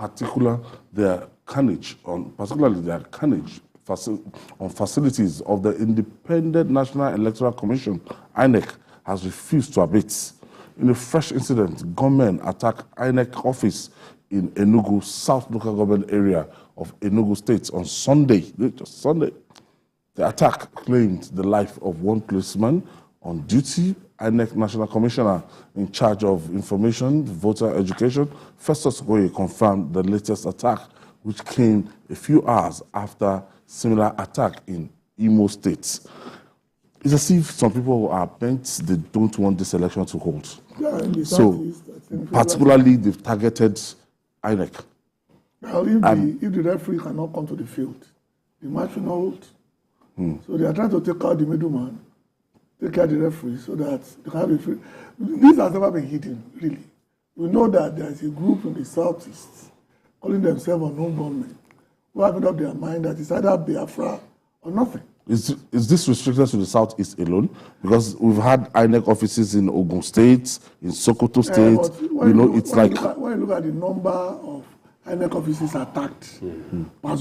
particularly their carnage on facilities of the Independent National Electoral Commission, INEC, has refused to abate. In a fresh incident, gunmen attacked INEC office in Enugu, South Local Government area of Enugu State on Sunday. Just Sunday. The attack claimed the life of one policeman on duty. INEC National Commissioner in charge of information, voter education, Festus Okoye, confirmed the latest attack, which came a few hours after similar attack in Imo State. It's as if some people are bent, they don't want this election to hold. Yeah, so, particularly, they've targeted INEC. Now, if the referee cannot come to the field, the match will not hold. So they are trying to take out the middleman, take out the referee, so that they can have a free. This has never been hidden, really. We know that there is a group in the Southeast calling themselves unknown gunmen who have made up their mind that it's either Biafra or nothing. Is this restricted to the Southeast alone? Because we've had INEC offices in Ogun State, in Sokoto State. When you look at the number of INEC offices attacked, per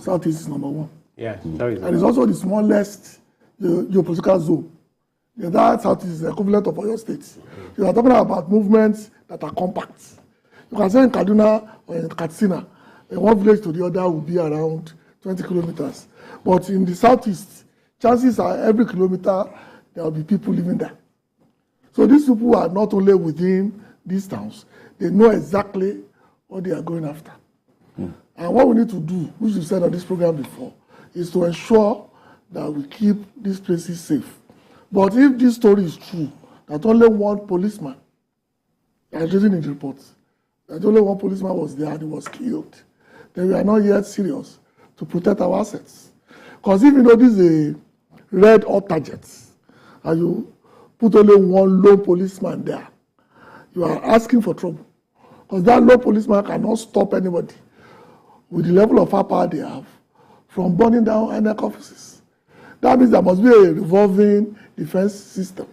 Southeast is number one. Yeah, and it's also the smallest geopolitical zone. That Southeast is the equivalent of Oyo State. You are talking about movements that are compact. You can say in Kaduna or in Katsina, one village to the other will be around 20 kilometers. But in the Southeast, chances are every kilometer there will be people living there. So these people are not only within these towns, they know exactly what they are going after. And what we need to do, which we said on this program before, is to ensure that we keep these places safe. But if this story is true, that only one policeman, as written in the report, that only one policeman was there and he was killed, then we are not yet serious to protect our assets. Because if you know this is a red hot target, and you put only one lone policeman there, you are asking for trouble. Because that lone policeman cannot stop anybody with the level of power they have from burning down INEC offices. That means there must be a revolving defense system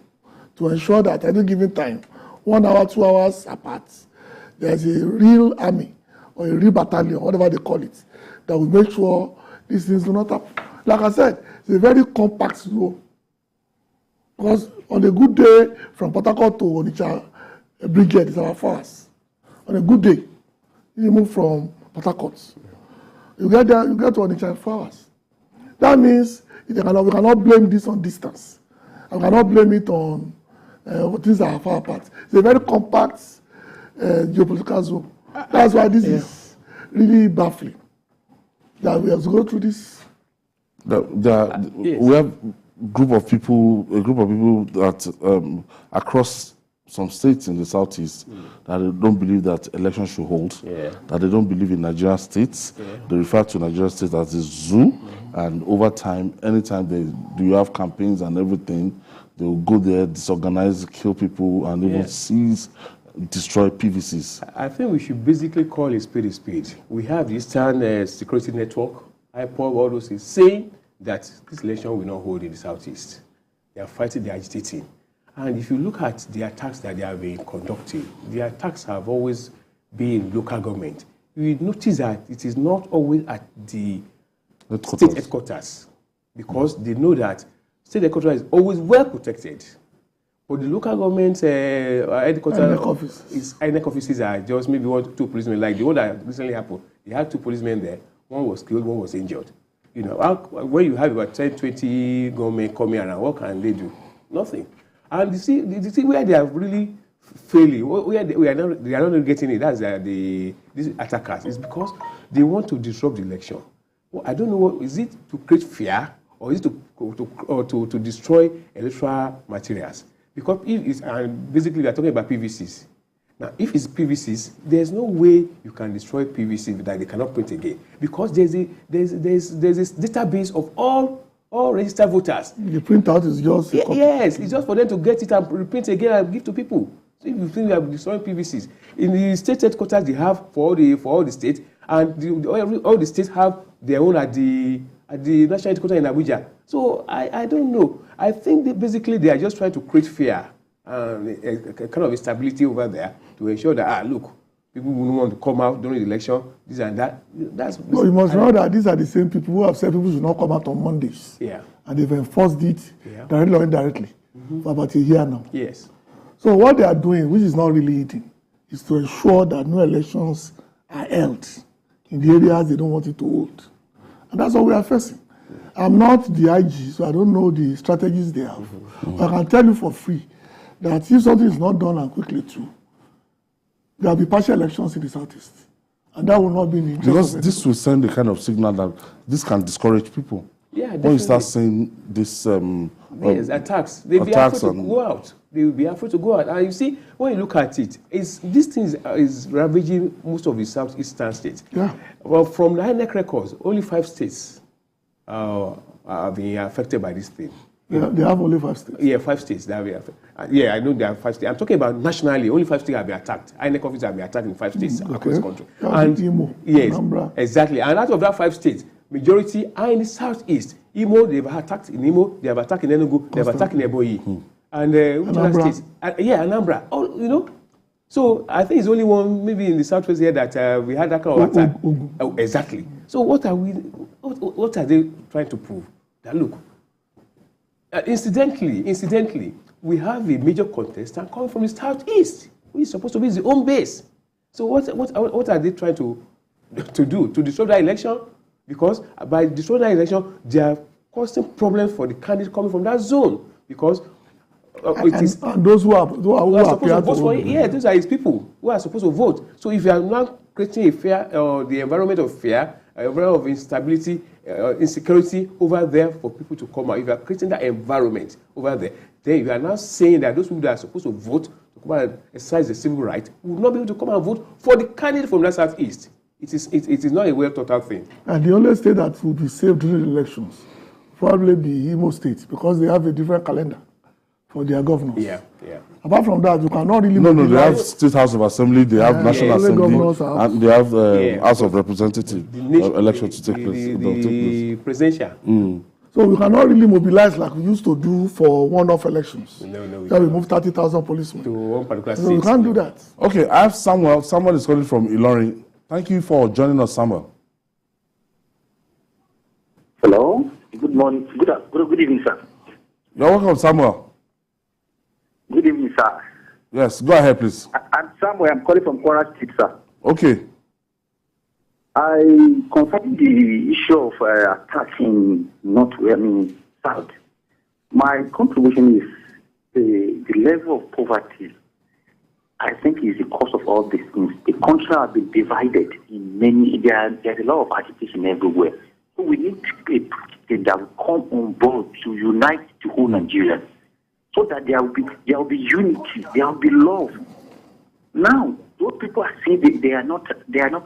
to ensure that at any given time, 1 hour, 2 hours apart, there's a real army or a real battalion, whatever they call it, that will make sure these things do not happen. Like I said, it's a very compact zone. Because on a good day, from Port Harcourt to Onitsha Brigade is our force. On a good day, you move from Port Harcourt. You get there, you get to Onitsha in 4 hours. That means we cannot blame this on distance. And we cannot blame it on things that are far apart. It's a very compact geopolitical zone. That's why this is really baffling. That we have to go through this. We have a group of people that across some states in the Southeast that they don't believe that elections should hold, that they don't believe in Nigerian states. They refer to Nigerian states as a zoo, and over time, anytime you have campaigns and everything, they will go there, disorganize, kill people, and even seize, destroy PVCs. I think we should basically call a spade a spade. We have the Eastern Security Network, IPOB, all those things, saying that this election will not hold in the Southeast. They are fighting, they are agitating. And if you look at the attacks that they have been conducting, the attacks have always been local government. You will notice that it is not always at the state headquarters, because they know that state headquarters is always well protected. But the local government headquarters, INEC offices are just maybe 1 or 2 policemen, like the one that recently happened. They had 2 policemen there. One was killed, one was injured. You know, when you have about 10, 20 government coming around, what can they do? Nothing. And you see where they are really failing, where they are not getting it, that's these attackers, is because they want to disrupt the election. Well, I don't know, is it to create fear, or is it to destroy electoral materials? Because if it's, and basically we are talking about PVCs. Now, if it's PVCs, there's no way you can destroy PVC that they cannot print again, because there's this database of all registered voters. The printout is just yes, it's just for them to get it and reprint again and give to people. So if you think we are destroying PVCs, in the state headquarters they have for all the states, and all the states have their own at the national headquarters in Abuja. So I don't know. I think that basically they are just trying to create fear, a kind of instability over there, to ensure that look, people who don't want to come out during the election, this and that. No, you must know that these are the same people who have said people should not come out on Mondays. Yeah. And they've enforced it directly or indirectly for about a year now. Yes. So what they are doing, which is not really eating, is to ensure that no elections are held in the areas they don't want it to hold. And that's what we are facing. I'm not the IG, so I don't know the strategies they have. I can tell you for free that if something is not done and quickly too, there will be partial elections in the southeast. And that will not be in the interest Because of this will send a kind of signal that this can discourage people. Yeah, When you definitely. start saying this... Yes, attacks. They'll be afraid to go out. They will be afraid to go out. And you see, when you look at it, this thing is ravaging most of the southeastern states. Yeah. Well, from the INEC records, only 5 states are being affected by this thing. They have only 5 states. Yeah, 5 states that have been affected. Yeah, I know there are 5 states. I'm talking about nationally. Only 5 states have been attacked. INEC offices have been attacked in 5 states across the country. And Imo, yes, Anambra. exactly. And out of that 5 states, majority are in the southeast. Imo, they've attacked in Imo, they have attacked in Enugu, they have attacked in Ebonyi. And which other states? Anambra. Oh, you know. So I think it's only one, maybe in the southwest here, that we had that kind of attack. Oh, exactly. So what are they trying to prove? That look, incidentally, we have a major contestant coming from the southeast, which is supposed to be his own base. So what are they trying to do? To destroy that election? Because by destroying that election, they are causing problems for the candidate coming from that zone. Because and those who are supposed to vote for it, yeah, those are his people who are supposed to vote. So if you are not creating a fear, the environment of fear, environment of instability, insecurity over there for people to come out, if you are creating that environment over there, then you are now saying that those people that are supposed to vote to come out and exercise the civil right will not be able to come and vote for the candidate from that southeast. It is not a well thought out thing. And the only state that will be safe during the elections probably be Imo State, because they have a different calendar for their governors. Yeah. Apart from that, you cannot really... No, they have State House of Assembly, they have National Assembly, and they have House of Representatives election to take place. The presidential. So we cannot really mobilize like we used to do for one-off elections. No. We move 30,000 policemen. To one particular state. So we can't do that. Okay, I have Samuel. Samuel is calling from Ilorin. Thank you for joining us, Samuel. Hello. Good morning. Good evening, sir. You're welcome, Samuel. Good evening, sir. Yes, go ahead, please. I'm Samuel. I'm calling from Kwara State, sir. Okay. I confirm the issue of attacking South. My contribution is the level of poverty. I think is the cause of all these things. The country has been divided in many. There's a lot of agitation everywhere. So we need people that will come on board to unite the whole Nigeria, so that there will be unity, there will be love. Now, those people are saying they are not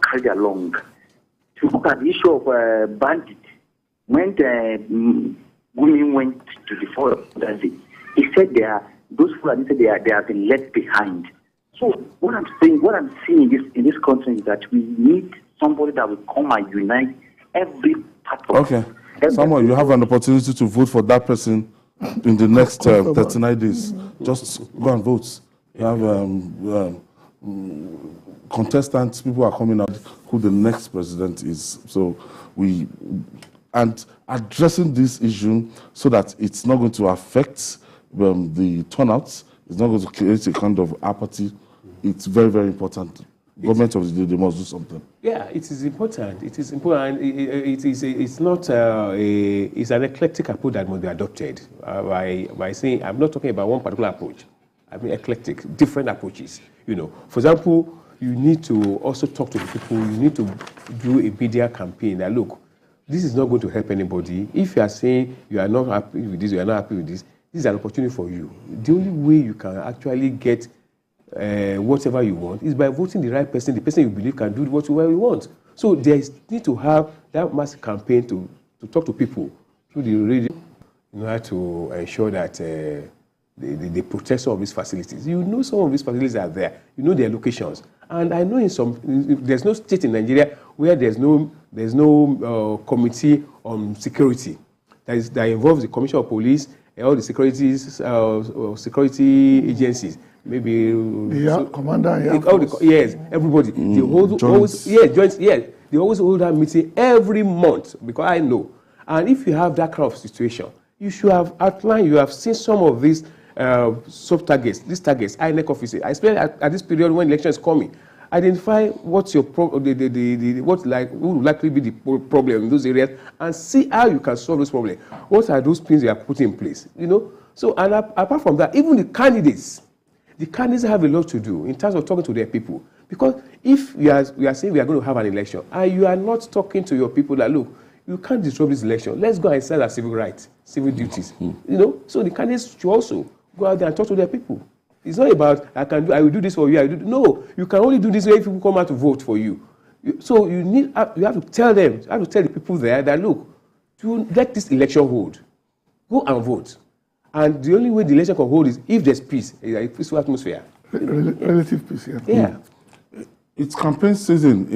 carried along. To look at the issue of bandit, when Gunmen went to the forest that day, he said those Fulani said they have been left behind. So what I'm seeing in this country is that we need somebody that will come and unite every part of Okay. Samuel, you have an opportunity to vote for that person in the next 39 days. Just go and vote. You have contestants, people are coming out who the next president is. So and addressing this issue so that it's not going to affect the turnout, it's not going to create a kind of apathy. It's very, very important. Government of the day, they must do something. Yeah, it is important. It is important. It's not it's an eclectic approach that must be adopted by saying, I'm not talking about one particular approach. I mean eclectic, different approaches. You know, for example, you need to also talk to the people. You need to do a media campaign that, look, this is not going to help anybody. If you are saying you are not happy with this, you are not happy with this, this is an opportunity for you. The only way you can actually get whatever you want is by voting the right person, the person you believe can do whatever you want. So there need to have that mass campaign to talk to people through the radio in order to ensure that the protection of these facilities. You know some of these facilities are there. You know their locations. And I know there's no state in Nigeria where there's no committee on security that involves the Commissioner of Police and all the security agencies. maybe commander, yes, everybody. They always they always hold that meeting every month, because I know. And if you have that kind of situation, you should have outlined. You have seen some of these sub targets, these targets, INEC officers, especially at this period when election is coming. Identify what's your what would likely be the problem in those areas, and see how you can solve those problems. What are those things you have put in place? You know. So, and apart from that, even the candidates have a lot to do in terms of talking to their people. Because if we are saying we are going to have an election, and you are not talking to your people that, look, you can't disrupt this election. Let's go and exercise our civil rights, civil duties. You know. So the candidates should also go out there and talk to their people. It's not about I will do this for you. No, you can only do this if people come out to vote for you. So you have to tell them, you have to tell the people there that, look, to let this election hold, go and vote. And the only way the election can hold is if there's peace, a peaceful atmosphere. Relative peace, Yeah. It's campaign season.